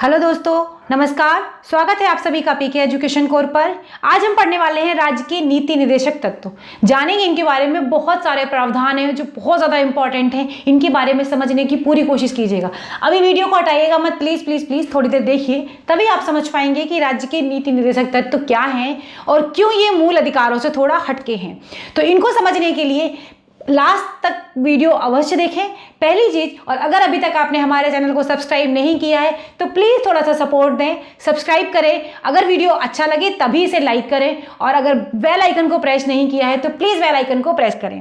Hello दोस्तों, नमस्कार। स्वागत है आप सभी का पीके एजुकेशन कोर पर। आज हम पढ़ने वाले हैं राज्य के नीति निर्देशक तत्व। जानेंगे इनके बारे में। बहुत सारे प्रावधान हैं जो बहुत ज़्यादा इंपॉर्टेंट हैं, इनके बारे में समझने की पूरी कोशिश कीजिएगा। अभी वीडियो को हटाइएगा मत, प्लीज़ प्लीज़ प्लीज़ थोड़ी देर देखिए, तभी आप समझ पाएंगे कि राज्य के नीति निर्देशक तत्व क्या हैं और क्यों ये मूल अधिकारों से थोड़ा हटके हैं। तो इनको समझने के लिए लास्ट तक वीडियो अवश्य देखें, पहली चीज। और अगर अभी तक आपने हमारे चैनल को सब्सक्राइब नहीं किया है तो प्लीज थोड़ा सा सपोर्ट दें, सब्सक्राइब करें। अगर वीडियो अच्छा लगे तभी इसे लाइक करें, और अगर बेल आइकन को प्रेस नहीं किया है तो प्लीज बेल आइकन को प्रेस करें।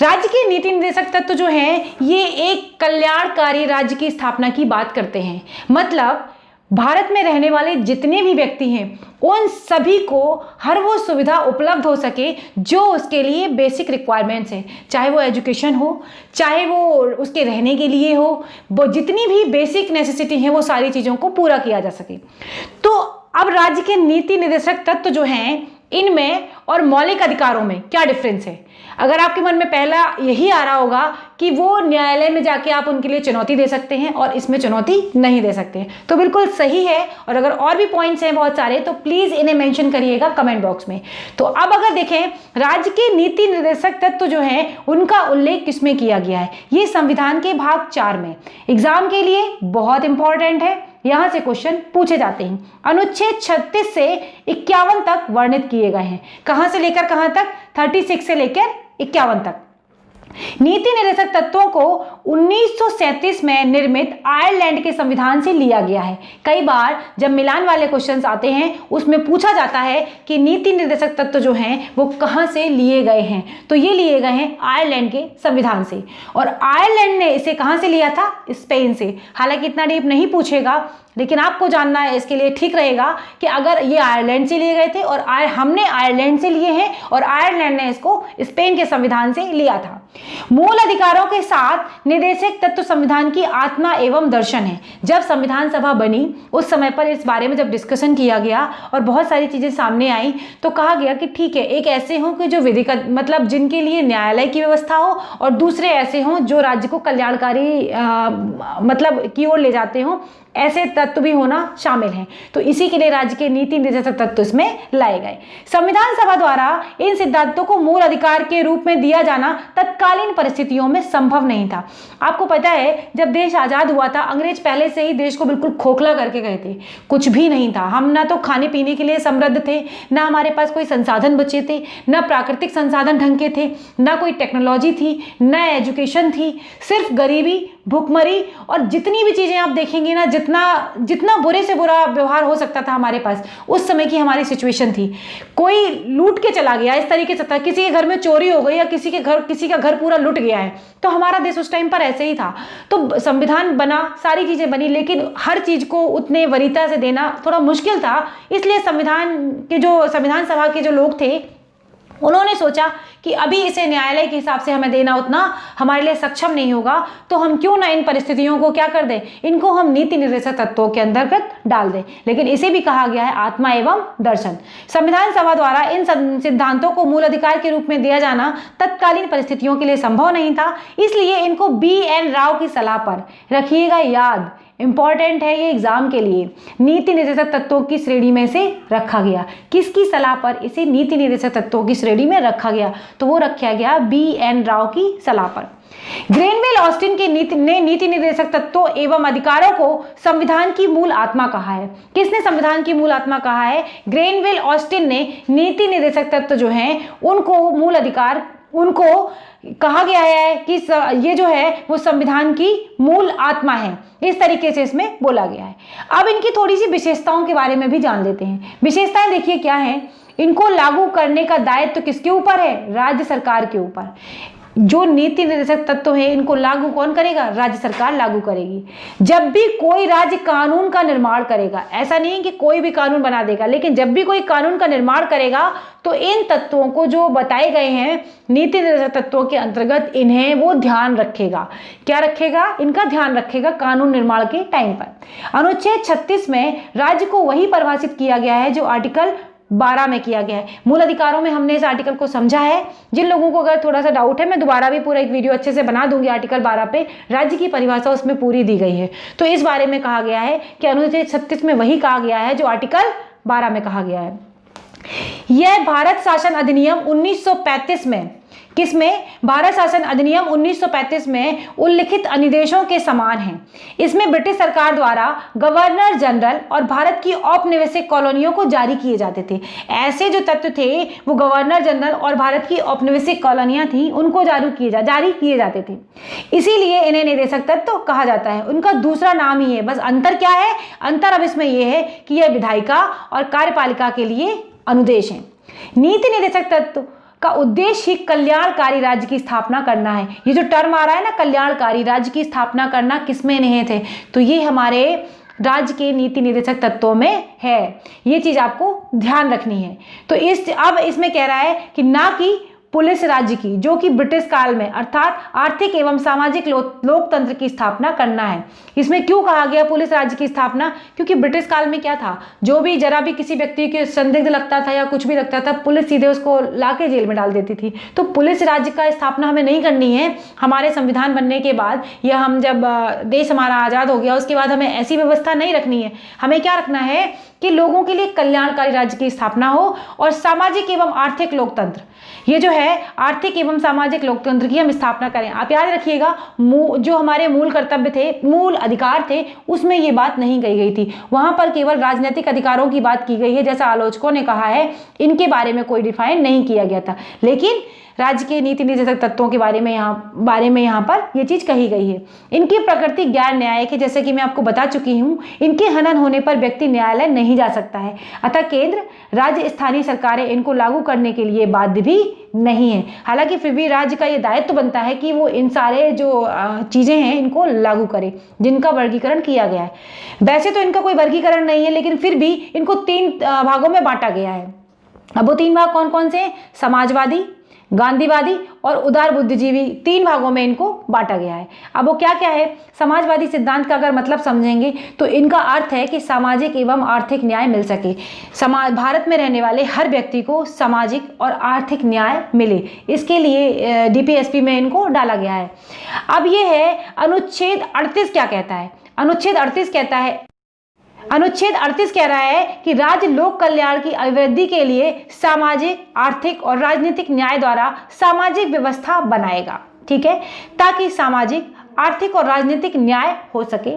राज्य के नीति निर्देशक तत्व जो हैं, ये एक कल्याणकारी राज्य की स्थापना की बात करते हैं। मतलब भारत में रहने वाले जितने भी व्यक्ति हैं उन सभी को हर वो सुविधा उपलब्ध हो सके जो उसके लिए बेसिक रिक्वायरमेंट्स है, चाहे वो एजुकेशन हो, चाहे वो उसके रहने के लिए हो, वो जितनी भी बेसिक नेसेसिटी है वो सारी चीज़ों को पूरा किया जा सके। तो अब राज्य के नीति निर्देशक तत्व जो हैं, इनमें और मौलिक अधिकारों में क्या डिफरेंस है? अगर आपके मन में पहला यही आ रहा होगा कि वो न्यायालय में जाके आप उनके लिए चुनौती दे सकते हैं और इसमें चुनौती नहीं दे सकते हैं, तो बिल्कुल सही है। और अगर और भी पॉइंट्स हैं बहुत सारे तो प्लीज इन्हें मेंशन करिएगा कमेंट बॉक्स में। तो अब अगर देखें, राज्य के नीति निर्देशक तत्व जो हैं उनका उल्लेख किसमें किया गया है? ये संविधान के भाग 4 में। एग्जाम के लिए बहुत इंपॉर्टेंट है, यहां से क्वेश्चन पूछे जाते हैं। अनुच्छेद 36 से 51 तक वर्णित किए गए हैं। कहां से लेकर कहां तक? 36 से लेकर 51 तक। नीति निर्देशक तत्वों को 1937 में निर्मित आयरलैंड के संविधान से लिया गया है। कई बार जब मिलान वाले क्वेश्चंस आते हैं उसमें पूछा जाता है कि नीति निर्देशक तत्व जो हैं वो कहां से लिए गए हैं, तो ये लिए गए हैं आयरलैंड के संविधान से। और आयरलैंड ने इसे कहां से लिया था? स्पेन से। हालांकि इतना डीप नहीं पूछेगा, लेकिन आपको जानना है, इसके लिए ठीक रहेगा कि अगर ये आयरलैंड से लिए गए थे और हमने आयरलैंड से लिए हैं और आयरलैंड ने इसको स्पेन के संविधान से लिया था। मूल अधिकारों के साथ निर्देशक तत्व संविधान की आत्मा एवं दर्शन है। जब संविधान सभा बनी उस समय पर इस बारे में जब डिस्कशन किया गया और बहुत सारी चीजें सामने आई तो कहा गया कि ठीक है, एक ऐसे हों कि जो विधिक मतलब जिनके लिए न्यायालय की व्यवस्था हो, और दूसरे ऐसे हों जो राज्य को कल्याणकारी मतलब की ओर ले जाते हों, ऐसे तत्व भी होना शामिल हैं। तो इसी के लिए राज्य के नीति निर्देशक तत्व इसमें लाए गए। संविधान सभा द्वारा इन सिद्धांतों को मूल अधिकार के रूप में दिया जाना तत्कालीन परिस्थितियों में संभव नहीं था। आपको पता है, जब देश आजाद हुआ था अंग्रेज पहले से ही देश को बिल्कुल खोखला करके गए थे। कुछ भी नहीं था। हम ना तो खाने पीने के लिए समृद्ध थे, ना हमारे पास कोई संसाधन बचे थे, ना प्राकृतिक संसाधन ढंग के थे, ना कोई टेक्नोलॉजी थी, ना एजुकेशन थी। सिर्फ गरीबी, भुखमरी और जितनी भी चीजें आप देखेंगे ना, जितना बुरे से बुरा व्यवहार हो सकता था हमारे पास, उस समय की हमारी सिचुएशन थी। कोई लूट के चला गया इस तरीके से था, किसी के घर में चोरी हो गई या किसी का घर पूरा लुट गया है, तो हमारा देश उस टाइम पर ऐसे ही था। तो संविधान बना, सारी चीजें बनी, लेकिन हर चीज को उतने वरीयता से देना थोड़ा मुश्किल था। इसलिए संविधान सभा के जो लोग थे उन्होंने सोचा कि अभी इसे न्यायालय के हिसाब से हमें देना उतना हमारे लिए सक्षम नहीं होगा, तो हम क्यों ना इन परिस्थितियों को क्या कर दें, इनको हम नीति निर्देशक तत्वों के अंतर्गत डाल दें। लेकिन इसे भी कहा गया है आत्मा एवं दर्शन। संविधान सभा द्वारा इन सिद्धांतों को मूल अधिकार के रूप में दिया जाना तत्कालीन परिस्थितियों के लिए संभव नहीं था, इसलिए इनको BN राव की सलाह पर, रखिएगा याद, इंपॉर्टेंट है ये एग्जाम के लिए, नीति निर्देशक तत्वों की श्रेणी में से रखा गया। किसकी सलाह पर इसे नीति निर्देशक तत्वों की श्रेणी में रखा गया? तो वो रखा गया BN राव की सलाह पर। ग्रेनवेल ऑस्टिन के नीति निर्देशक तत्वों एवं अधिकारों को संविधान की मूल आत्मा कहा है। किसने संविधान की मूल आत्मा कहा है? ग्रेनवेल ऑस्टिन ने नीति निर्देशक तत्व जो हैं उनको मूल अधिकार, उनको कहा गया है कि ये जो है वो संविधान की मूल आत्मा है। इस तरीके से इसमें बोला गया है। अब इनकी थोड़ी सी विशेषताओं के बारे में भी जान लेते हैं। विशेषताएं देखिए क्या है। इनको लागू करने का दायित्व किसके ऊपर है? राज्य सरकार के ऊपर। जो नीति निर्देशक तत्व है इनको लागू कौन करेगा? राज्य सरकार लागू करेगी। जब भी कोई राज्य कानून का निर्माण करेगा, ऐसा नहीं कि कोई भी कानून बना देगा, लेकिन जब भी कोई कानून का निर्माण करेगा तो इन तत्वों को जो बताए गए हैं नीति निर्देशक तत्वों के अंतर्गत, इन्हें वो ध्यान रखेगा। क्या रखेगा? इनका ध्यान रखेगा कानून निर्माण के टाइम पर। अनुच्छेद 36 में राज्य को वही परिभाषित किया गया है जो आर्टिकल 12 में किया गया है। मूल अधिकारों में हमने इस आर्टिकल को समझा है। जिन लोगों को अगर थोड़ा सा डाउट है, मैं दोबारा भी पूरा एक वीडियो अच्छे से बना दूंगी आर्टिकल 12 पे। राज्य की परिभाषा उसमें पूरी दी गई है। तो इस बारे में कहा गया है कि अनुच्छेद 36 में वही कहा गया है जो आर्टिकल 12 में कहा गया है। यह भारत शासन अधिनियम 1935 में, किसमें? भारत शासन अधिनियम 1935 में उल्लिखित अनुदेशों के समान है। इसमें ब्रिटिश सरकार द्वारा गवर्नर जनरल और भारत की औपनिवेशिक कॉलोनियों को जारी किए जाते थे। ऐसे जो तत्व थे वो गवर्नर जनरल और भारत की औपनिवेशिक कॉलोनियां थी, उनको जारी किए जाते थे। इसीलिए इन्हें निदेशक तत्व कहा जाता है। उनका दूसरा नाम ही है, बस अंतर क्या है? अंतर अब इसमें यह है कि यह विधायिका और कार्यपालिका के लिए अनुदेश है। नीति निदेशक तत्व का उद्देश्य ही कल्याणकारी राज्य की स्थापना करना है। ये जो टर्म आ रहा है ना, कल्याणकारी राज्य की स्थापना करना, किसमें निहित है? तो ये हमारे राज्य के नीति निर्देशक तत्वों में है। ये चीज आपको ध्यान रखनी है। तो अब इसमें कह रहा है कि ना कि पुलिस राज्य की, जो कि ब्रिटिश काल में, अर्थात आर्थिक एवं सामाजिक लोकतंत्र की स्थापना करना है। इसमें क्यों कहा गया पुलिस राज्य की स्थापना? क्योंकि ब्रिटिश काल में क्या था, जो भी जरा भी किसी व्यक्ति के संदिग्ध लगता था या कुछ भी लगता था, पुलिस सीधे उसको लाके जेल में डाल देती थी। तो पुलिस राज्य का स्थापना हमें नहीं करनी है। हमारे संविधान बनने के बाद या हम जब देश हमारा आज़ाद हो गया उसके बाद हमें ऐसी व्यवस्था नहीं रखनी है। हमें क्या रखना है कि लोगों के लिए कल्याणकारी राज्य की स्थापना हो और सामाजिक एवं आर्थिक लोकतंत्र, ये जो है आर्थिक एवं सामाजिक लोकतंत्र की हम स्थापना करें। आप याद रखिएगा, जो हमारे मूल कर्तव्य थे, मूल अधिकार थे, उसमें ये बात नहीं कही गई थी। वहां पर केवल राजनीतिक अधिकारों की बात की गई है। जैसा आलोचकों ने कहा है, इनके बारे में कोई डिफाइन नहीं किया गया था। लेकिन राज्य के नीति निर्देशक तत्वों के बारे में यहाँ पर यह चीज कही गई है। इनकी प्रकृति गैर न्यायिक है, जैसे कि मैं आपको बता चुकी हूँ। इनके हनन होने पर व्यक्ति न्यायालय नहीं जा सकता है। अतः केंद्र, राज्य, स्थानीय सरकारें इनको लागू करने के लिए बाध्य भी नहीं है। हालांकि फिर भी राज्य का ये दायित्व बनता है कि वो इन सारे जो चीजें हैं इनको लागू करे जिनका वर्गीकरण किया गया है। वैसे तो इनका कोई वर्गीकरण नहीं है, लेकिन फिर भी इनको 3 भागों में बांटा गया है। अब वो 3 भाग कौन कौन से हैं? समाजवादी, गांधीवादी और उदार बुद्धिजीवी, 3 भागों में इनको बांटा गया है। अब वो क्या क्या है? समाजवादी सिद्धांत का अगर मतलब समझेंगे तो इनका अर्थ है कि सामाजिक एवं आर्थिक न्याय मिल सके। भारत में रहने वाले हर व्यक्ति को सामाजिक और आर्थिक न्याय मिले, इसके लिए डीपीएसपी में इनको डाला गया है। अब ये है अनुच्छेद 38 क्या कहता है? अनुच्छेद 38 कह रहा है कि राज्य लोक कल्याण की अभिवृद्धि के लिए सामाजिक, आर्थिक और राजनीतिक न्याय द्वारा सामाजिक व्यवस्था बनाएगा। ठीक है, ताकि सामाजिक, आर्थिक और राजनीतिक न्याय हो सके।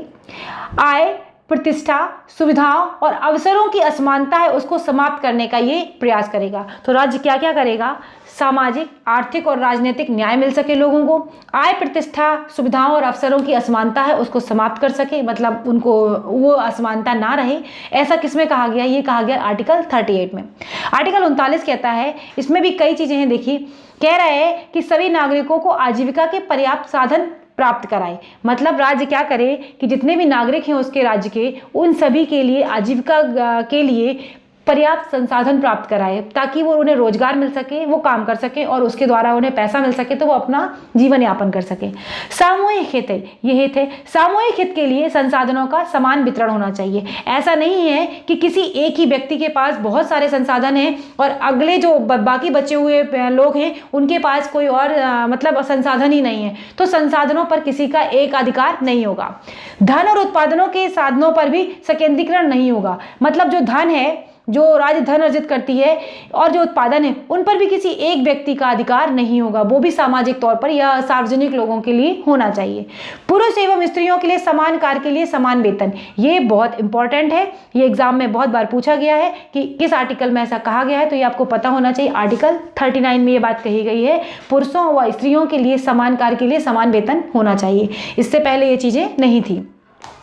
आय, प्रतिष्ठा, सुविधाओं और अवसरों की असमानता है उसको समाप्त करने का ये प्रयास करेगा। तो राज्य क्या क्या करेगा? सामाजिक, आर्थिक और राजनीतिक न्याय मिल सके लोगों को, आय, प्रतिष्ठा, सुविधाओं और अवसरों की असमानता है उसको समाप्त कर सके, मतलब उनको वो असमानता ना रहे। ऐसा किसमें कहा गया? ये कहा गया आर्टिकल 38 में। आर्टिकल 39 कहता है, इसमें भी कई चीजें हैं। देखिए, कह रहा है कि सभी नागरिकों को आजीविका के पर्याप्त साधन प्राप्त कराए। मतलब राज्य क्या करे कि जितने भी नागरिक हैं उसके राज्य के, उन सभी के लिए आजीविका के लिए पर्याप्त संसाधन प्राप्त कराए, ताकि वो उन्हें रोजगार मिल सके, वो काम कर सके और उसके द्वारा उन्हें पैसा मिल सके तो वो अपना जीवन यापन कर सके। सामूहिक हित है, ये हित है। सामूहिक हित के लिए संसाधनों का समान वितरण होना चाहिए। ऐसा नहीं है कि किसी एक ही व्यक्ति के पास बहुत सारे संसाधन हैं और अगले जो बाकी बचे हुए लोग हैं उनके पास कोई और मतलब संसाधन ही नहीं है, तो संसाधनों पर किसी का एक अधिकार नहीं होगा। धन और उत्पादनों के साधनों पर भी संकेंद्रीकरण नहीं होगा। मतलब जो धन है, जो राज्य धन अर्जित करती है और जो उत्पादन है, उन पर भी किसी एक व्यक्ति का अधिकार नहीं होगा, वो भी सामाजिक तौर पर या सार्वजनिक लोगों के लिए होना चाहिए। पुरुष एवं स्त्रियों के लिए समान कार्य के लिए समान वेतन, ये बहुत इंपॉर्टेंट है। ये एग्जाम में बहुत बार पूछा गया है कि किस आर्टिकल में ऐसा कहा गया है, तो ये आपको पता होना चाहिए। आर्टिकल 39 में ये बात कही गई है, पुरुषों व स्त्रियों के लिए समान कार्य के लिए समान वेतन होना चाहिए। इससे पहले ये चीजें नहीं थी।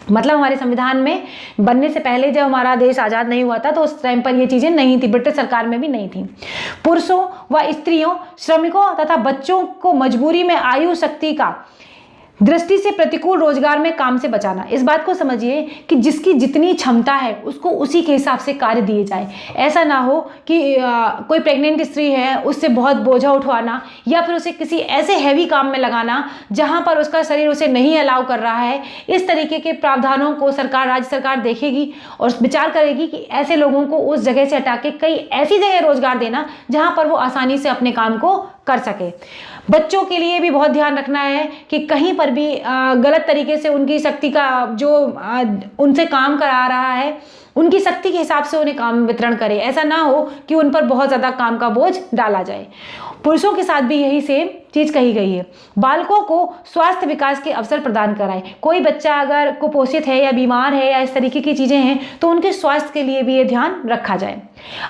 मतलब हमारे संविधान में बनने से पहले जब हमारा देश आज़ाद नहीं हुआ था तो उस टाइम पर ये चीज़ें नहीं थी, ब्रिटिश सरकार में भी नहीं थी। पुरुषों व स्त्रियों, श्रमिकों तथा बच्चों को मजबूरी में आयु शक्ति का दृष्टि से प्रतिकूल रोजगार में काम से बचाना। इस बात को समझिए कि जिसकी जितनी क्षमता है उसको उसी के हिसाब से कार्य दिए जाए। ऐसा ना हो कि कोई प्रेग्नेंट स्त्री है उससे बहुत बोझा उठवाना या फिर उसे किसी ऐसे हैवी काम में लगाना जहां पर उसका शरीर उसे नहीं अलाउ कर रहा है। इस तरीके के प्रावधानों को राज्य सरकार देखेगी और विचार करेगी कि ऐसे लोगों को उस जगह से हटा के कई ऐसी जगह रोजगार देना जहां पर वो आसानी से अपने काम को कर सके। बच्चों के लिए भी बहुत ध्यान रखना है कि कहीं पर भी गलत तरीके से उनकी शक्ति का जो उनसे काम करा रहा है उनकी शक्ति के हिसाब से उन्हें काम वितरण करे। ऐसा ना हो कि उन पर बहुत ज़्यादा काम का बोझ डाला जाए। पुरुषों के साथ भी यही सेम चीज़ कही गई है। बालकों को स्वास्थ्य विकास के अवसर प्रदान कराएं। कोई बच्चा अगर कुपोषित है या बीमार है या इस तरीके की चीज़ें हैं तो उनके स्वास्थ्य के लिए भी ये ध्यान रखा जाए।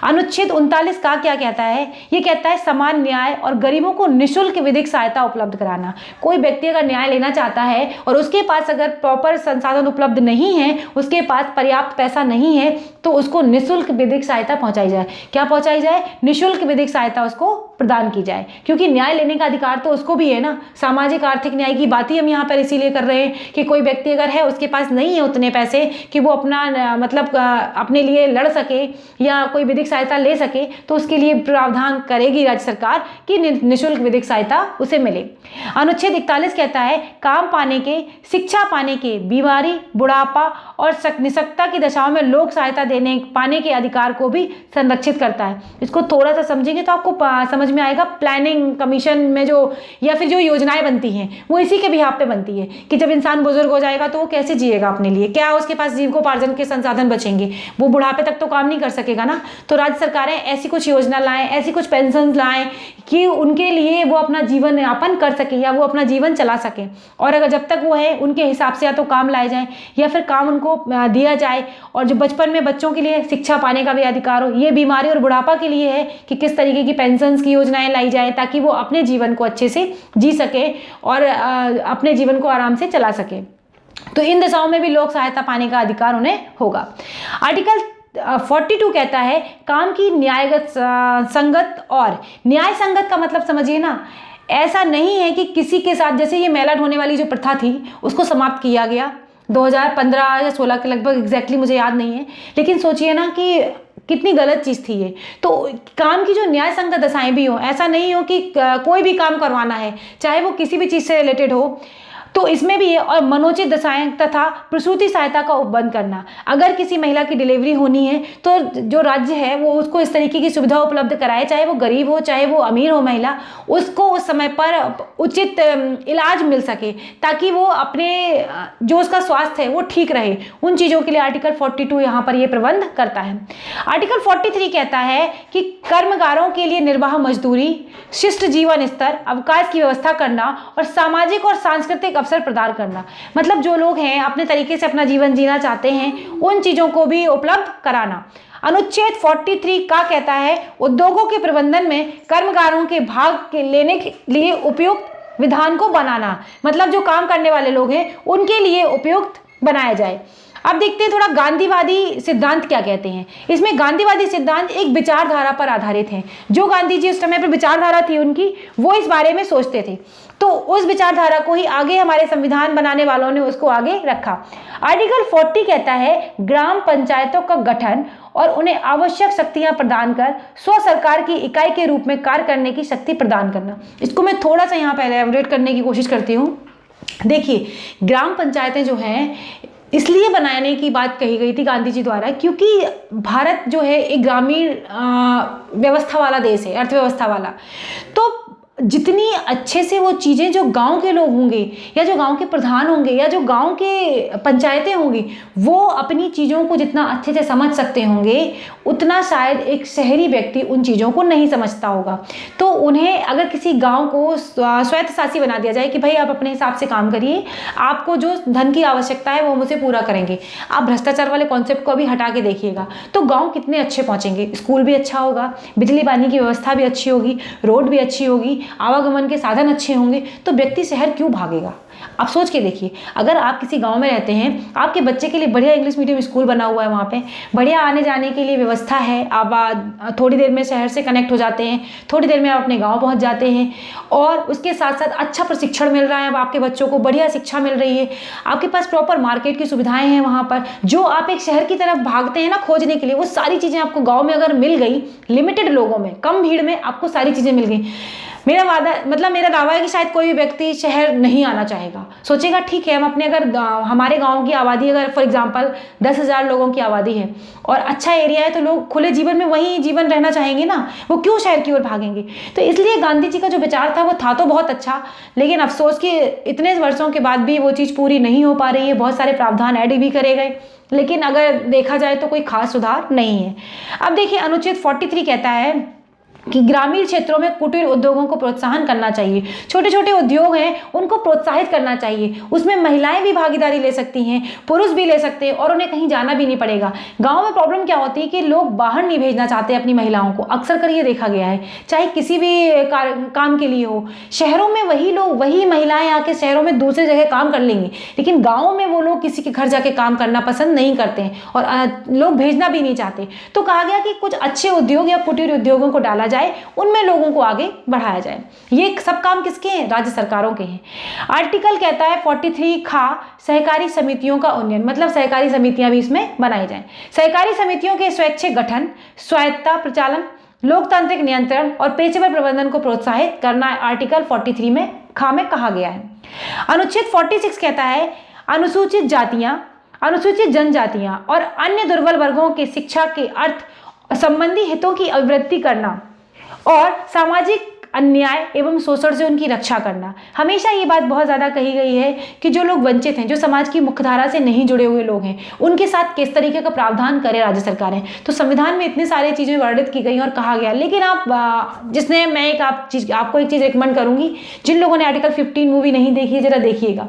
अनुच्छेद 39 का क्या कहता है? ये कहता है समान न्याय और गरीबों को निःशुल्क विधिक सहायता उपलब्ध कराना। कोई व्यक्ति अगर न्याय लेना चाहता है और उसके पास अगर प्रॉपर संसाधन उपलब्ध नहीं है, उसके पास पर्याप्त पैसा नहीं है, तो उसको निःशुल्क विधिक सहायता पहुंचाई जाए। क्या पहुंचाई जाए? निःशुल्क विधिक सहायता उसको प्रदान की जाए, क्योंकि न्याय लेने का अधिकार तो उसको भी है ना। सामाजिक आर्थिक न्याय की बात ही हम यहाँ पर इसीलिए कर रहे हैं कि कोई व्यक्ति अगर है उसके पास नहीं है उतने पैसे कि वो अपना मतलब अपने लिए लड़ सके या कोई विधिक सहायता ले सके, तो उसके लिए प्रावधान करेगी राज्य सरकार कि निःशुल्क विधिक सहायता उसे मिले। अनुच्छेद 41 कहता है काम पाने के, शिक्षा पाने के, बीमारी, बुढ़ापा और निःशक्तता की दशाओं में लोक सहायता पाने के अधिकार को भी संरक्षित करता है। इसको थोड़ा सा समझेंगे तो आपको समझ में आएगा। प्लानिंग कमीशन में जो या फिर जो योजनाएं बनती हैं वो इसी के बिहाफ पे बनती है कि जब इंसान बुजुर्ग हो जाएगा तो वो कैसे जिएगा अपने लिए, क्या उसके पास जीविकोपार्जन के संसाधन बचेंगे, वो बुढ़ापे तक तो काम नहीं कर सकेगा ना। तो राज्य सरकारें ऐसी कुछ योजना लाएं, ऐसी कुछ पेंशन लाएं कि उनके लिए वो अपना जीवन यापन कर सके या वो अपना जीवन चला सके। और अगर जब तक वो है उनके हिसाब से या तो काम लाए जाएं या फिर काम उनको दिया जाए। और जो बचपन में बच्चों के लिए शिक्षा पाने का भी अधिकार हो। ये बीमारी और बुढ़ापा के लिए है कि किस तरीके की पेंशन की योजनाएं लाई जाए ताकि वो अपने जीवन को अच्छे से जी सके और अपने जीवन को आराम से चला सके। तो इन दशाओं में भी लोक सहायता पाने का अधिकार उन्हें होगा। आर्टिकल 42 कहता है काम की न्यायगत संगत। और न्याय संगत का मतलब समझिए ना, ऐसा नहीं है कि किसी के साथ, जैसे ये मेला ढोने वाली जो प्रथा थी उसको समाप्त किया गया 2015 या 16 के लगभग, एग्जैक्टली मुझे याद नहीं है, लेकिन सोचिए ना कि कितनी गलत चीज़ थी ये। तो काम की जो न्याय संगत दशाएं भी हो, ऐसा नहीं हो कि कोई भी काम करवाना है चाहे वो किसी भी चीज़ से रिलेटेड हो, तो इसमें भी है। और मनोचित दशाएं तथा प्रसूति सहायता का उपबंध करना। अगर किसी महिला की डिलीवरी होनी है तो जो राज्य है वो उसको इस तरीके की सुविधा उपलब्ध कराए, चाहे वो गरीब हो चाहे वो अमीर हो महिला, उसको उस समय पर उचित इलाज मिल सके ताकि वो अपने जो उसका स्वास्थ्य है वो ठीक रहे। उन चीज़ों के लिए आर्टिकल 42 यहाँ पर ये प्रबंध करता है। आर्टिकल 43 कहता है कि कर्मगारों के लिए निर्वाह मजदूरी, शिष्ट जीवन स्तर, अवकाश की व्यवस्था करना और सामाजिक और सांस्कृतिक अवसर प्रदान करना। मतलब जो लोग हैं अपने तरीके से अपना जीवन जीना चाहते हैं उन चीज़ों को भी उपलब्ध कराना। अनुच्छेद 43 का कहता है उद्योगों के प्रबंधन में कर्मगारों के भाग लेने के लिए उपयुक्त विधान को बनाना। मतलब जो काम करने वाले लोग हैं उनके लिए उपयुक्त बनाया जाए। अब देखते हैं थोड़ा गांधीवादी सिद्धांत क्या कहते हैं। इसमें गांधीवादी सिद्धांत एक विचारधारा पर आधारित है। जो गांधी जी उस समय पर विचारधारा थी उनकी, वो इस बारे में सोचते थे, तो उस विचारधारा को ही आगे हमारे संविधान बनाने वालों ने उसको आगे रखा। आर्टिकल 40 कहता है ग्राम पंचायतों का गठन और उन्हें आवश्यक शक्तियां प्रदान कर स्व सरकार की इकाई के रूप में कार्य करने की शक्ति प्रदान करना। इसको मैं थोड़ा सा यहाँ पर एलैबोरेट करने की कोशिश करती हूँ। देखिए, ग्राम पंचायतें जो हैं इसलिए बनाने की बात कही गई थी गांधी जी द्वारा क्योंकि भारत जो है एक ग्रामीण व्यवस्था वाला देश है, अर्थव्यवस्था वाला। तो जितनी अच्छे से वो चीज़ें जो गांव के लोग होंगे या जो गांव के प्रधान होंगे या जो गांव के पंचायतें होंगी वो अपनी चीज़ों को जितना अच्छे से समझ सकते होंगे उतना शायद एक शहरी व्यक्ति उन चीज़ों को नहीं समझता होगा। तो उन्हें अगर किसी गांव को स्वायत्तशासी बना दिया जाए कि भाई आप अपने हिसाब से काम करिए, आपको जो धन की आवश्यकता है वो हम उसे पूरा करेंगे, आप भ्रष्टाचार वाले कॉन्सेप्ट को अभी हटा के देखिएगा, तो गाँव कितने अच्छे पहुँचेंगे। स्कूल भी अच्छा होगा, बिजली पानी की व्यवस्था भी अच्छी होगी, रोड भी अच्छी होगी, आवागमन के साधन अच्छे होंगे तो व्यक्ति शहर क्यों भागेगा। आप सोच के देखिए, अगर आप किसी गांव में रहते हैं, आपके बच्चे के लिए बढ़िया इंग्लिश मीडियम स्कूल बना हुआ है, वहाँ पे बढ़िया आने जाने के लिए व्यवस्था है, आप थोड़ी देर में शहर से कनेक्ट हो जाते हैं, थोड़ी देर में आप अपने गांव पहुँच जाते हैं, और उसके साथ साथ अच्छा प्रशिक्षण मिल रहा है, अब आपके बच्चों को बढ़िया शिक्षा मिल रही है, आपके पास प्रॉपर मार्केट की सुविधाएं हैं वहाँ पर। जो आप एक शहर की तरफ भागते हैं ना खोजने के लिए, वो सारी चीज़ें आपको गाँव में अगर मिल गई, लिमिटेड लोगों में, कम भीड़ में आपको सारी चीज़ें मिल गई, मेरा दावा है कि शायद कोई भी व्यक्ति शहर नहीं आना चाहेगा। सोचेगा ठीक है, हम अपने अगर हमारे गांव की आबादी अगर फॉर एग्जांपल 10,000 लोगों की आबादी है और अच्छा एरिया है, तो लोग खुले जीवन में वहीं जीवन रहना चाहेंगे ना, वो क्यों शहर की ओर भागेंगे। तो इसलिए गांधी जी का जो विचार था वो था तो बहुत अच्छा, लेकिन अफसोस कि इतने वर्षों के बाद भी वो चीज़ पूरी नहीं हो पा रही है। बहुत सारे प्रावधान ऐड भी करे गए, लेकिन अगर देखा जाए तो कोई खास सुधार नहीं है। अब देखिए, अनुच्छेद 43 कहता है कि ग्रामीण क्षेत्रों में कुटीर उद्योगों को प्रोत्साहन करना चाहिए। छोटे छोटे उद्योग हैं, उनको प्रोत्साहित करना चाहिए। उसमें महिलाएं भी भागीदारी ले सकती हैं, पुरुष भी ले सकते हैं, और उन्हें कहीं जाना भी नहीं पड़ेगा। गांव में प्रॉब्लम क्या होती है कि लोग बाहर नहीं भेजना चाहते अपनी महिलाओं को, अक्सर कर ये देखा गया है, चाहे किसी भी काम के लिए हो। शहरों में वही लोग, वही महिलाएं आके शहरों में दूसरी जगह काम कर लेंगी, लेकिन गाँव में वो लोग किसी के घर जाके काम करना पसंद नहीं करते हैं और लोग भेजना भी नहीं चाहते। तो कहा गया कि कुछ अच्छे उद्योग या कुटीर उद्योगों को डाला जाए, उनमें लोगों को आगे बढ़ाया जाए। ये सब काम किसके हैं? राज्य सरकारों के हैं। आर्टिकल कहता है 43 खा सहकारी समितियों का उन्नयन, मतलब सहकारी समितियां भी इसमें बनाई जाएं। सहकारी समितियों के स्वैच्छिक गठन, स्वायत्ता प्रचालन, लोकतांत्रिक नियंत्रण और पेशेवर प्रबंधन को प्रोत्साहित करना आर्टिकल 43 में खा में कहा गया है। अनुच्छेद 46 कहता है अनुसूचित जातियां, अनुसूचित जनजातियां और अन्य दुर्बल वर्गों के शिक्षा के अर्थ संबंधी हितों की अभिवृद्धि करना और सामाजिक अन्याय एवं शोषण से उनकी रक्षा करना। हमेशा ये बात बहुत ज़्यादा कही गई है कि जो लोग वंचित हैं, जो समाज की मुख्यधारा से नहीं जुड़े हुए लोग हैं, उनके साथ किस तरीके का प्रावधान करे राज्य सरकारें। तो संविधान में इतनी सारी चीज़ें वर्णित की गई और कहा गया। लेकिन मैं आपको एक चीज़ रिकमेंड करूँगी, जिन लोगों ने आर्टिकल 15 मूवी नहीं देखी है, जरा देखिएगा।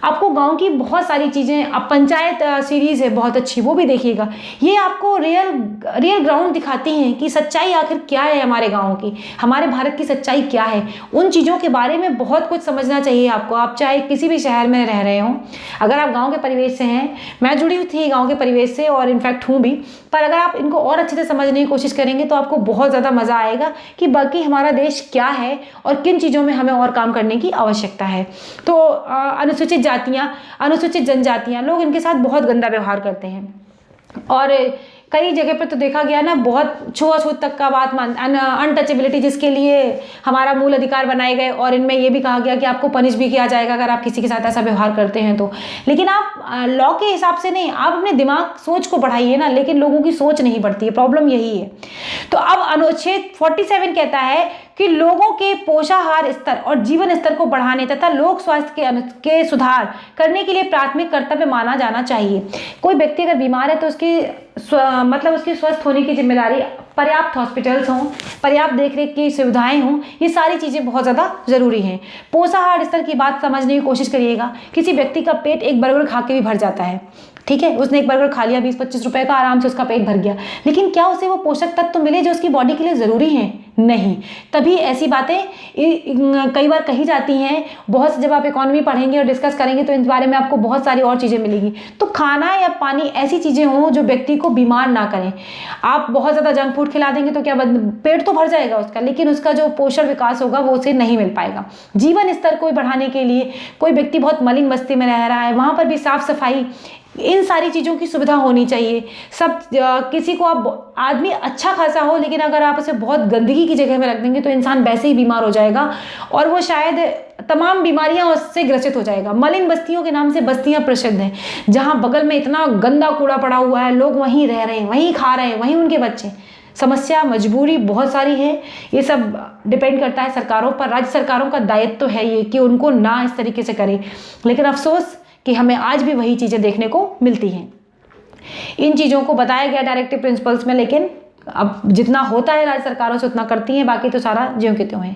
आपको गाँव की बहुत सारी चीज़ें, अब पंचायत सीरीज़ है बहुत अच्छी, वो भी देखिएगा। ये आपको रियल ग्राउंड दिखाती हैं कि सच्चाई आखिर क्या है हमारे गाँव की, हमारे भारत की सच्चाई क्या है। उन चीज़ों के बारे में बहुत कुछ समझना चाहिए आपको। आप चाहे किसी भी शहर में रह रहे हो, अगर आप गांव के परिवेश से हैं, मैं जुड़ी हुई थी गांव के परिवेश से और इनफैक्ट हूँ भी, पर अगर आप इनको और अच्छे से समझने की कोशिश करेंगे तो आपको बहुत ज़्यादा मज़ा आएगा कि बाकी हमारा देश क्या है और किन चीज़ों में हमें और काम करने की आवश्यकता है। तो अनुसूचित जातियाँ, अनुसूचित जनजातियाँ, लोग इनके साथ बहुत गंदा व्यवहार करते हैं और कई जगह पर तो देखा गया ना, बहुत छुआछूत तक का बात अनटचेबिलिटी, जिसके लिए हमारा मूल अधिकार बनाए गए, और इनमें यह भी कहा गया कि आपको पनिश भी किया जाएगा अगर आप किसी के साथ ऐसा व्यवहार करते हैं तो। लेकिन आप लॉ के हिसाब से नहीं, आप अपने दिमाग सोच को बढ़ाइए ना, लेकिन लोगों की सोच नहीं बढ़ती है, प्रॉब्लम यही है। तो अब अनुच्छेद 47 कहता है कि लोगों के पोषाहार स्तर और जीवन स्तर को बढ़ाने तथा लोक स्वास्थ्य के सुधार करने के लिए प्राथमिक कर्तव्य माना जाना चाहिए। कोई व्यक्ति अगर बीमार है तो उसकी स्वस्थ होने की जिम्मेदारी, पर्याप्त हॉस्पिटल्स हों, पर्याप्त देखरेख की सुविधाएं हों, ये सारी चीज़ें बहुत ज़्यादा ज़रूरी हैं। पोषाहार स्तर की बात समझने की कोशिश करिएगा। किसी व्यक्ति का पेट एक बर्गर खा के भी भर जाता है, ठीक है, उसने एक बर्गर खा लिया 20-25 रुपए का, आराम से उसका पेट भर गया, लेकिन क्या उसे वो पोषक तत्व मिले जो उसकी बॉडी के लिए ज़रूरी हैं? नहीं। तभी ऐसी बातें कई बार कही जाती हैं। बहुत, जब आप इकोनॉमी पढ़ेंगे और डिस्कस करेंगे तो इस बारे में आपको बहुत सारी और चीज़ें मिलेगी। तो खाना या पानी ऐसी चीज़ें हों जो व्यक्ति को बीमार ना करें। आप बहुत ज़्यादा जंक फूड खिला देंगे तो क्या पेट तो भर जाएगा उसका, लेकिन उसका जो पोषण विकास होगा वो उसे नहीं मिल पाएगा। जीवन स्तर को बढ़ाने के लिए कोई व्यक्ति बहुत मलिन बस्ती में रह रहा है, वहाँ पर भी साफ सफाई, इन सारी चीज़ों की सुविधा होनी चाहिए। सब किसी को आप आदमी अच्छा खासा हो, लेकिन अगर आप उसे बहुत गंदगी की जगह में रख देंगे तो इंसान वैसे ही बीमार हो जाएगा और वो शायद तमाम बीमारियां उससे ग्रसित हो जाएगा। मलिन बस्तियों के नाम से बस्तियां प्रसिद्ध हैं, जहां बगल में इतना गंदा कूड़ा पड़ा हुआ है, लोग वहीं रह रहे हैं, वहीं खा रहे हैं, वहीं उनके बच्चे। समस्या, मजबूरी बहुत सारी है। ये सब डिपेंड करता है सरकारों पर। राज्य सरकारों का दायित्व तो है ये कि उनको ना इस तरीके से करें, लेकिन अफसोस कि हमें आज भी वही चीज़ें देखने को मिलती हैं। इन चीज़ों को बताया गया डायरेक्टिव प्रिंसिपल्स में, लेकिन अब जितना होता है राज्य सरकारों से उतना करती हैं, बाकी तो सारा ज्यों के त्यों है।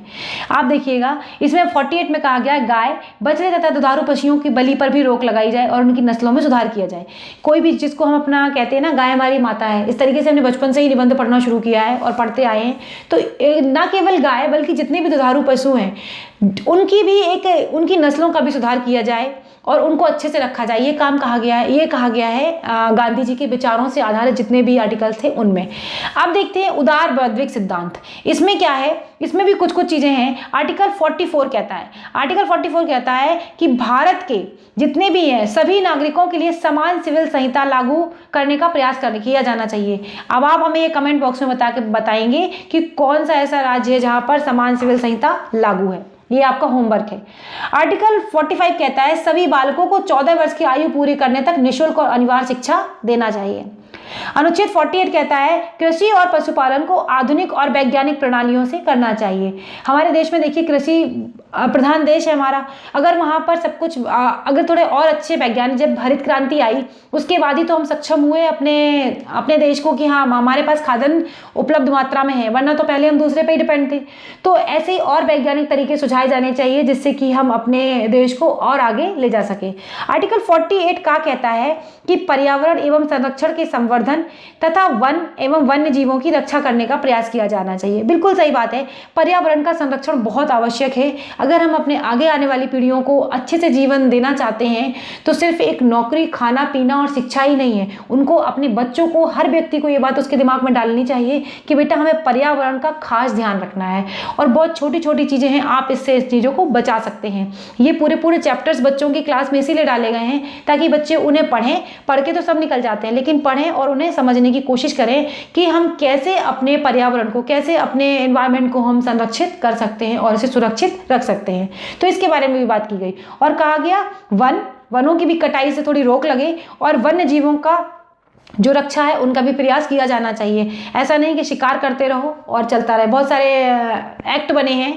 आप देखिएगा इसमें 48 में कहा गया है गाय, बछड़े तथा दुधारू पशुओं की बलि पर भी रोक लगाई जाए और उनकी नस्लों में सुधार किया जाए। कोई भी, जिसको हम अपना कहते हैं ना गाय हमारी माता है, इस तरीके से हमने बचपन से ही निबंध पढ़ना शुरू किया है और पढ़ते आए हैं, तो ना केवल गाय बल्कि जितने भी दुधारू पशु हैं उनकी भी उनकी नस्लों का भी सुधार किया जाए और उनको अच्छे से रखा जाए। ये काम कहा गया है, ये कहा गया है गांधी जी के विचारों से आधारित जितने भी आर्टिकल थे उनमें। अब देखते हैं उदार बौद्धिक सिद्धांत, इसमें क्या है, इसमें भी कुछ कुछ चीज़ें हैं। आर्टिकल 44 कहता है, आर्टिकल 44 कहता है कि भारत के जितने भी हैं सभी नागरिकों के लिए समान सिविल संहिता लागू करने का प्रयास किया जाना चाहिए। अब आप हमें ये कमेंट बॉक्स में बताएंगे कि कौन सा ऐसा राज्य है जहाँ पर समान सिविल संहिता लागू है। ये आपका होमवर्क है। आर्टिकल 45 कहता है सभी बालकों को 14 वर्ष की आयु पूरी करने तक निःशुल्क और अनिवार्य शिक्षा देना चाहिए। अनुच्छेद 48 कहता है कृषि और पशुपालन को आधुनिक और वैज्ञानिक प्रणालियों से करना चाहिए। हमारे देश में देखिए कृषि प्रधान देश है हमारा, अगर वहाँ पर सब कुछ अगर थोड़े और अच्छे वैज्ञानिक, जब हरित क्रांति आई उसके बाद ही तो हम सक्षम हुए अपने देश को कि हाँ हमारे पास खाद्यान्न उपलब्ध मात्रा में है, वरना तो पहले हम दूसरे पे ही डिपेंड थे। तो ऐसे ही और वैज्ञानिक तरीके सुझाए जाने चाहिए जिससे कि हम अपने देश को और आगे ले जा सके। आर्टिकल 48 का कहता है कि पर्यावरण एवं संरक्षण के संवर्धन तथा वन एवं वन्य जीवों की रक्षा करने का प्रयास किया जाना चाहिए। बिल्कुल सही बात है, पर्यावरण का संरक्षण बहुत आवश्यक है। अगर हम अपने आगे आने वाली पीढ़ियों को अच्छे से जीवन देना चाहते हैं तो सिर्फ एक नौकरी, खाना पीना और शिक्षा ही नहीं है, उनको अपने बच्चों को, हर व्यक्ति को ये बात उसके दिमाग में डालनी चाहिए कि बेटा हमें पर्यावरण का खास ध्यान रखना है। और बहुत छोटी छोटी चीज़ें हैं, आप इससे इस चीज़ों को बचा सकते हैं। ये पूरे चैप्टर्स बच्चों की क्लास में इसीलिए डाले गए हैं ताकि बच्चे उन्हें पढ़ें, पढ़ के तो सब निकल जाते हैं, लेकिन पढ़ें और उन्हें समझने की कोशिश करें कि हम कैसे अपने पर्यावरण को, कैसे अपने एनवायरनमेंट को हम संरक्षित कर सकते हैं और इसे सुरक्षित रख सकते हैं। तो इसके बारे में भी बात की गई और कहा गया वनों की भी कटाई से थोड़ी रोक लगे और वन्य जीवों का जो रक्षा है उनका भी प्रयास किया जाना चाहिए। ऐसा नहीं कि शिकार करते रहो और चलता रहे। बहुत सारे एक्ट बने हैं,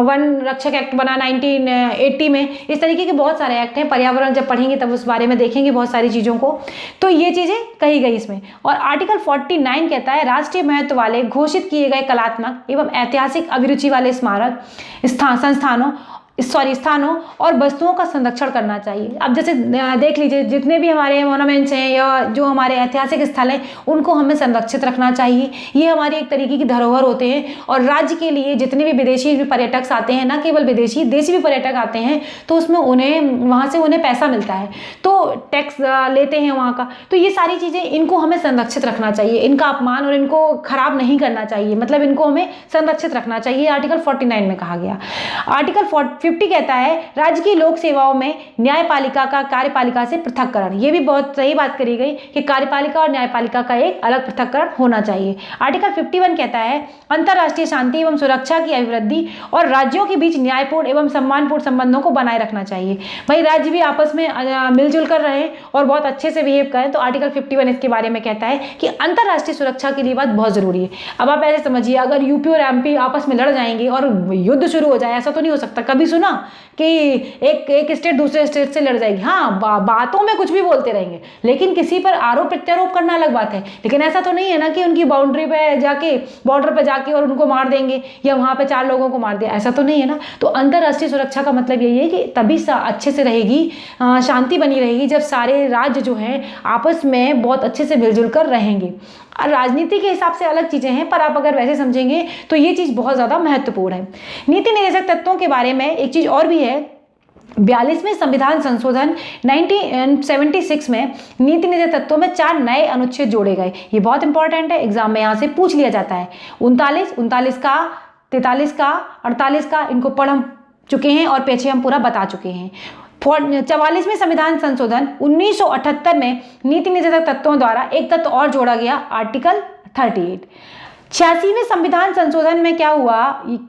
वन रक्षक एक्ट बना 1980 में, इस तरीके के बहुत सारे एक्ट हैं। पर्यावरण जब पढ़ेंगे तब उस बारे में देखेंगे बहुत सारी चीज़ों को। तो ये चीज़ें कही गई इसमें। और आर्टिकल 49 कहता है राष्ट्रीय महत्व वाले घोषित किए गए कलात्मक एवं ऐतिहासिक अभिरुचि वाले स्मारक स्थानों और वस्तुओं का संरक्षण करना चाहिए। अब जैसे देख लीजिए जितने भी हमारे मोनूमेंट्स हैं या जो हमारे ऐतिहासिक स्थल हैं उनको हमें संरक्षित रखना चाहिए। ये हमारी एक तरीके की धरोहर होते हैं और राज्य के लिए जितने भी विदेशी भी पर्यटक आते हैं, ना केवल विदेशी, देशी भी पर्यटक आते हैं, तो उसमें वहाँ से उन्हें पैसा मिलता है, तो टैक्स लेते हैं वहाँ का। तो ये सारी चीज़ें, इनको हमें संरक्षित रखना चाहिए, इनका अपमान और इनको खराब नहीं करना चाहिए, मतलब इनको हमें संरक्षित रखना चाहिए। आर्टिकल 49 में कहा गया। आर्टिकल 50 कहता है राज्य की लोक सेवाओं में न्यायपालिका का कार्यपालिका से पृथककरण। ये भी बहुत सही बात करी गई कि कार्यपालिका और न्यायपालिका का एक अलग पृथककरण होना चाहिए। आर्टिकल 51 कहता है अंतर्राष्ट्रीय शांति एवं सुरक्षा की अभिवृद्धि और राज्यों के बीच न्यायपूर्ण एवं सम्मानपूर्ण संबंधों को बनाए रखना चाहिए। भाई राज्य भी आपस में मिलजुल कर रहे और बहुत अच्छे से बिहेव करें। तो आर्टिकल 51 इसके बारे में कहता है कि अंतर्राष्ट्रीय सुरक्षा के लिए बात बहुत जरूरी है। अब आप ऐसे समझिए, अगर यूपी और एमपी आपस में लड़ जाएंगे और युद्ध शुरू हो जाए, ऐसा तो नहीं हो सकता। कभी सुना कि एक स्टेट दूसरे स्टेट से लड़ जाएगी? हाँ, बातों में कुछ भी बोलते रहेंगे, लेकिन किसी पर आरोप प्रत्यारोप करना अलग बात है। लेकिन ऐसा तो नहीं है ना कि उनकी बाउंड्री पे जाके, बॉर्डर पे जाके और उनको मार देंगे या वहां पे 4 लोगों को मार दिया, ऐसा तो नहीं है ना। तो अंतर्राष्ट्रीय सुरक्षा का मतलब यही है कि तभी अच्छे से रहेगी, शांति बनी रहेगी जब सारे राज्य जो हैं आपस में बहुत अच्छे से मिलजुल कर रहेंगे। राजनीति के हिसाब से अलग चीजें हैं, पर आप अगर वैसे समझेंगे तो ये चीज बहुत ज्यादा महत्वपूर्ण है। नीति निर्देशक तत्वों के बारे में एक चीज और भी है। 42वें संविधान संशोधन 1976 में नीति निर्देशक तत्वों में 4 नए अनुच्छेद जोड़े गए। ये बहुत इंपॉर्टेंट है, एग्जाम में यहाँ से पूछ लिया जाता है। 39 का, 43 का, 48 का, इनको पढ़ हम चुके हैं और पीछे हम पूरा बता चुके हैं। 44वें संविधान संशोधन 1978 में नीति निर्देशक तत्वों द्वारा एक तत्व और जोड़ा गया, आर्टिकल 38। 86वें संविधान संशोधन में क्या हुआ,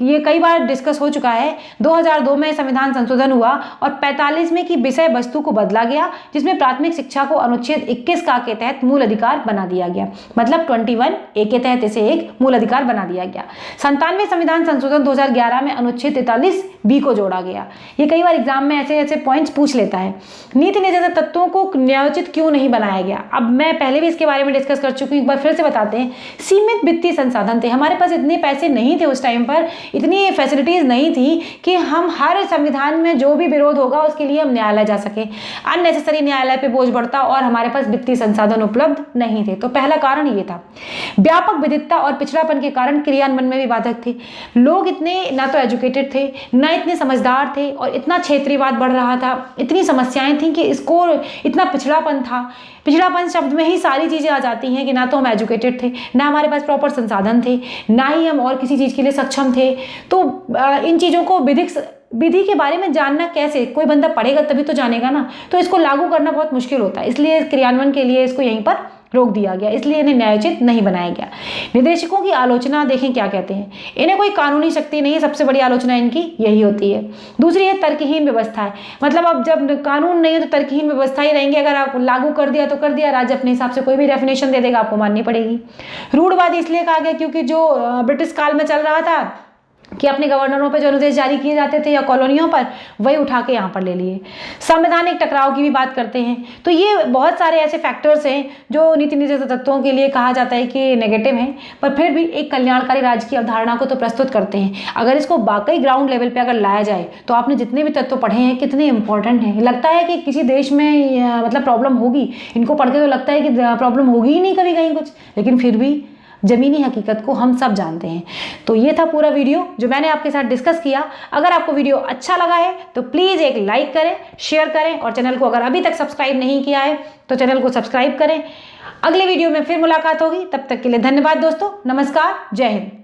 ये कई बार डिस्कस हो चुका है। 2002 में संविधान संशोधन हुआ और 45वें की विषय वस्तु को बदला गया, जिसमें प्राथमिक शिक्षा को अनुच्छेद 21 का के तहत मूल अधिकार बना दिया गया। मतलब 21A के तहत इसे एक मूल अधिकार बना दिया गया। 97वें संविधान संशोधन 2011 में अनुच्छेद 43B को जोड़ा गया। ये कई बार एग्जाम में ऐसे ऐसे पॉइंट्स पूछ लेता है। नीति निर्देशक तत्वों को न्यायोचित क्यों नहीं बनाया गया? अब मैं पहले भी इसके बारे में डिस्कस कर चुकी हूँ, एक बार फिर से बताते हैं। सीमित वित्तीय संसाधन थे, हमारे पास इतने पैसे नहीं थे उस टाइम पर, इतनी फैसिलिटीज नहीं थी कि हम हर संविधान में जो भी विरोध होगा उसके लिए हम न्यायालय जा सके। अननेसेसरी न्यायालय पे बोझ बढ़ता और हमारे पास वित्तीय संसाधन उपलब्ध नहीं थे। तो पहला कारण ये था। व्यापक विविधता और पिछड़ापन के कारण क्रियान्वयन में भी बाधक थे। लोग इतने ना तो एजुकेटेड थे, ना इतने समझदार थे, और इतना क्षेत्रीयवाद बढ़ रहा था, इतनी समस्याएं थी कि इसको इतना पिछड़ापन था। पिछड़ापन शब्द में ही सारी चीज़ें आ जाती हैं कि ना तो हम एजुकेटेड थे, ना हमारे पास प्रॉपर संसाधन थे, ना ही हम और किसी चीज़ के लिए सक्षम थे। तो इन चीज़ों को विधि के बारे में जानना कैसे, कोई बंदा पढ़ेगा तभी तो जानेगा ना, तो इसको लागू करना बहुत मुश्किल होता है। इसलिए क्रियान्वयन के लिए इसको यहीं पर रोक दिया गया, इसलिए इन्हें न्यायोचित नहीं बनाया गया। निदेशकों की आलोचना देखें क्या कहते हैं। इन्हें कोई कानूनी शक्ति नहीं है, सबसे बड़ी आलोचना इनकी यही होती है। दूसरी है तर्कहीन व्यवस्था है। मतलब अब जब कानून नहीं है तो तर्कहीन व्यवस्था ही रहेंगे। अगर आप लागू कर दिया तो कर दिया, राज्य अपने हिसाब से कोई भी डेफिनेशन दे देगा, आपको माननी पड़ेगी। रूढ़वादी इसलिए कहा गया क्योंकि जो ब्रिटिश काल में चल रहा था कि अपने गवर्नरों पे जो अनुदेश जारी किए जाते थे या कॉलोनियों पर, वही उठा के यहाँ पर ले लिए। संवैधानिक टकराव की भी बात करते हैं। तो ये बहुत सारे ऐसे फैक्टर्स हैं जो नीति निर्देशक तत्वों के लिए कहा जाता है कि नेगेटिव हैं, पर फिर भी एक कल्याणकारी राज्य की अवधारणा को तो प्रस्तुत करते हैं। अगर इसको वाकई ग्राउंड लेवल पर अगर लाया जाए तो आपने जितने भी तत्व पढ़े हैं कितने इंपॉर्टेंट हैं। लगता है कि किसी देश में मतलब प्रॉब्लम होगी, इनको पढ़ के तो लगता है कि प्रॉब्लम होगी ही नहीं कभी कहीं कुछ, लेकिन फिर भी जमीनी हकीकत को हम सब जानते हैं। तो ये था पूरा वीडियो जो मैंने आपके साथ डिस्कस किया। अगर आपको वीडियो अच्छा लगा है तो प्लीज़ एक लाइक करें, शेयर करें, और चैनल को अगर अभी तक सब्सक्राइब नहीं किया है तो चैनल को सब्सक्राइब करें। अगले वीडियो में फिर मुलाकात होगी, तब तक के लिए धन्यवाद दोस्तों। नमस्कार, जय हिंद।